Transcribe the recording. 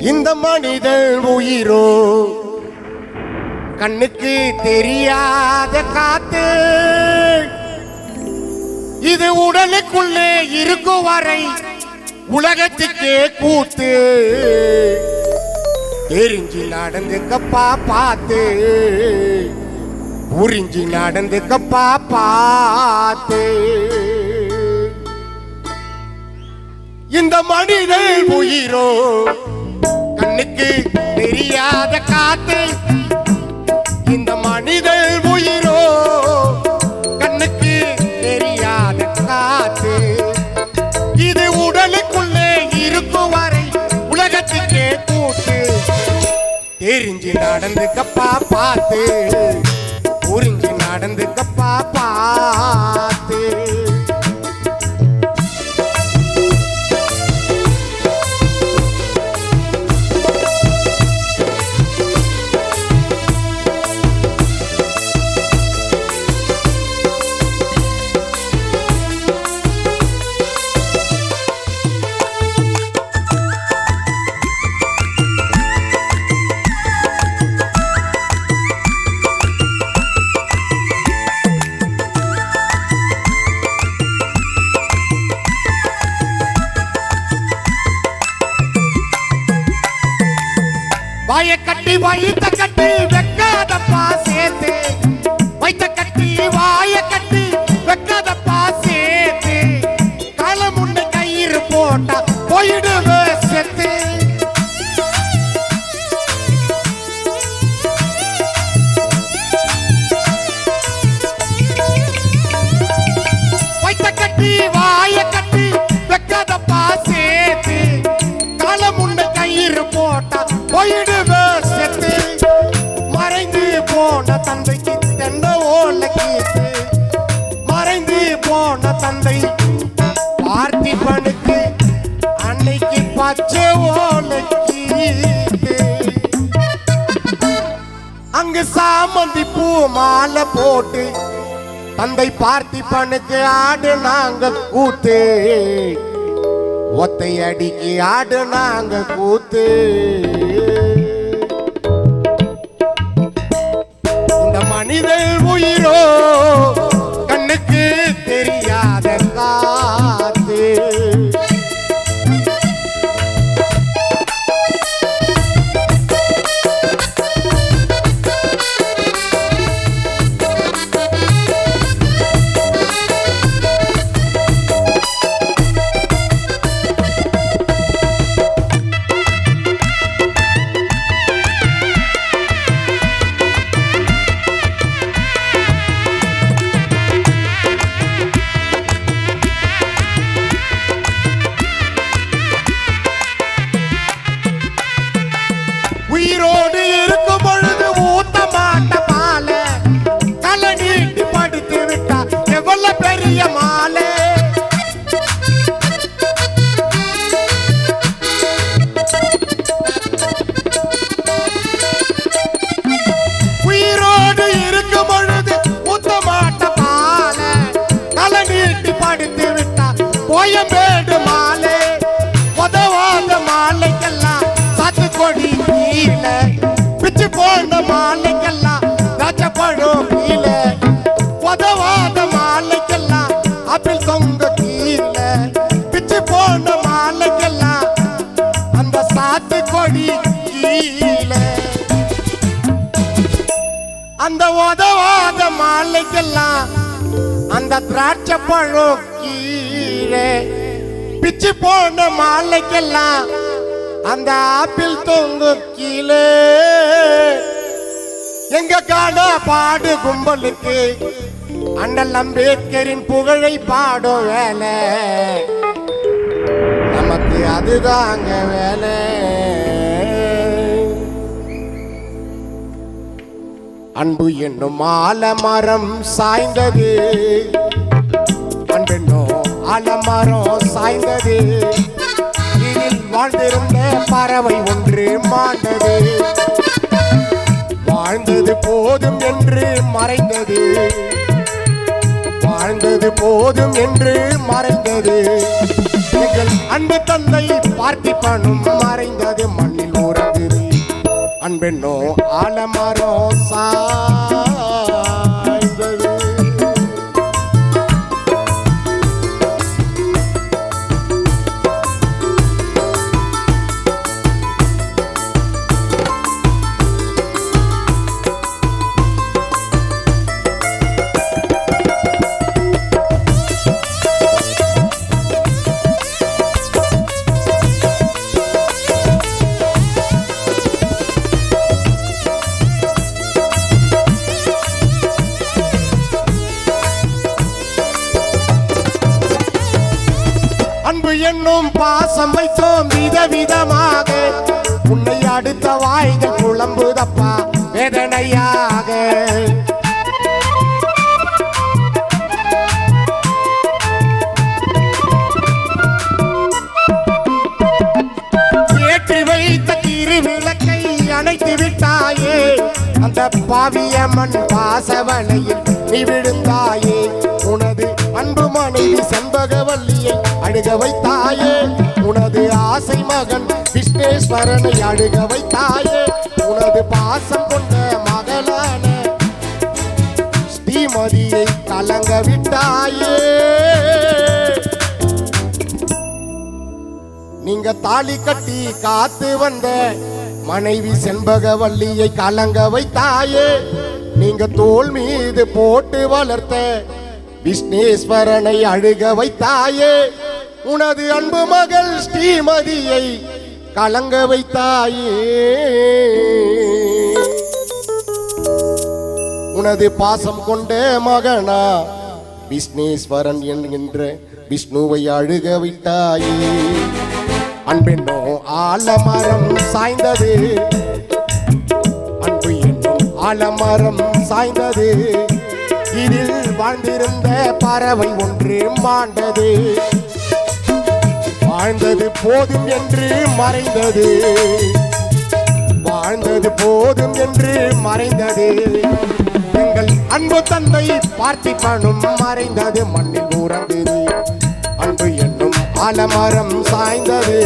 இந்த மனிதன் உயிரோ கண்ணுக்கு தெரியாத காத்து, இது உடலுக்குள்ளே இருக்கும் வரை உலகத்துக்கே கூத்து. தெரிஞ்சு நடந்துக்கப்பா பார்த்து, புரிஞ்சு நடந்துக்கப்பா பார்த்து. இந்த மனிதன் உயிரோ கண்ணுக்கு தெரியாத காத்து, இந்த மனிதன் உயிரோ கண்ணுக்கு தெரியாத காத்து, இது உடலுக்குள்ளே இருக்கும் வரை உலகத்துக்கே கூட்டு. தெரிஞ்சு நடந்துக்கப்பா பார்த்து, புரிஞ்சு நடந்துக்கப்பா பார்த்து. வாய கட்டி வைத்த கட்டி வெக்காதப்பா சேர்த்து, வைத்த கட்டி வாய கட்டி வெக்காதப்பா சேர்த்து, காலம் உன்னை கயிறு போட்டா போயிடுவே செத்து. வைத்த கட்டி வாய கட்டி வெக்காதப்பா சேர்த்து, காலம் உன்னை கயிறு போட்டா போயிடுவே செத்து. மறைந்து போன தந்தைக்கு தென்ன ஓலை கீத்து, மறைந்து போன தந்தை பார்த்திபனுக்கு அன்னைக்கு பச்சை ஓலை கீத்து. அங்கு சாமந்தி பூ மாலை போட்டு தந்தை பார்த்திபனுக்கு ஆடு நாங்க கூத்து, ஒத்தை அடிக்கு ஆடு நாங்க கூத்து. இந்த மனிதன் உயிரோ கண்ணுக்கு தெரியாத காத்து. உயிரோடு இருக்கும் பொழுது ஊத்த மாட்ட பால, தலை நீட்டி படுத்து விட்டா எவ்வளவு பெரிய மாலை. உயிரோடு இருக்கும் பொழுது ஊத்த மாட்ட பால, தலை நீட்டி படுத்து விட்டா போயம்பேடு மாலை. உதவாத மாலைக்கெல்லாம் சாத்து கொடி கீழ, பிச்சு போன மாலைக்கெல்லாம் ராஜப்பழம் கீழ, உதவாத மாலைக்கெல்லாம் ஆப்பிள் தொங்க கீழ, பிச்சு போன மாலைக்கெல்லாம் அந்த சாத்து கொடி கீழ. அந்த உதவாத மாலைக்கெல்லாம் அந்த திராட்சை பழம் கீழே, பிச்சு போன மாலைக்கெல்லாம் அந்த ஆப்பிள் தொங்கு கீழே. எங்க காண பாடு கும்பலுக்கு அண்ணல் அம்பேத்கரின் புகழை பாடும் வேலை, நமக்கு அதுதாங்க வேலை. அன்பு என்னும் ஆலமரம் சாய்ந்தது, அன்பென்னும் ஆலமரம் சாய்ந்தது, இதில் வாழ்ந்திருந்த பறவை ஒன்று மாண்டது. வாழ்ந்தது போதும் என்று மறைந்தது, வாழ்ந்தது போதும் என்று மறைந்தது. எங்கள் அன்பு தந்தை பார்த்திபனும் மறைந்தது, மண்ணில் அன்பென்னோ ஆலமரம் சாய்ந்தது. அன்பு என்னும் பாசம் வைத்தோம் விதவிதமாக, உன்னை அடுத்த வாய்கள் குழம்புதப்பா வேதனையாக. ஏற்றி வைத்த திருவிளக்கை அணைத்து விட்டாயே, அந்த பாவியம்மன் பாசவலையில் நீ விழுந்தாயே. உனது அன்பு மனைவி செண்பகவல்லியை அழுக வைத்தாயே, உனது ஆசை மகன் விஷ்ணேஸ்வரனை அழுக வைத்தாயே. உனது பாசம் கொண்ட மகளான ஸ்ரீமதியை கலங்க விட்டாயே. நீங்க தாலி கட்டி காத்து வந்த மனைவி செண்பகவல்லியை கலங்க வைத்தாயே. நீங்க தோள் மீது போட்டு வளர்த்த விஷ்ணேஸ்வரனை அழுக வைத்தாயே. உனது அன்பு மகள் ஸ்ரீமதியை கலங்க வைத்தாயே. உனது பாசம் கொண்ட மகனா விஷ்ணேஸ்வரன் என்கின்ற விஷ்ணுவை அழுக வைத்தாயே. அன்பென்னோ ஆலமரம் சாய்ந்தது, அன்பு என்னும் ஆலமரம் சாய்ந்தது. இதில் வாழ்ந்திருந்த பறவை ஒன்று மாண்டது, வாழ்ந்தது போதும் என்று மறைந்தது, வாழ்ந்தது போதும் என்று மறைந்தது. எங்கள் அன்பு தந்தை பார்த்திபனும் மறைந்தது, மண்ணில் உறங்குது. அன்பு என்னும் ஆலமரம் சாய்ந்தது.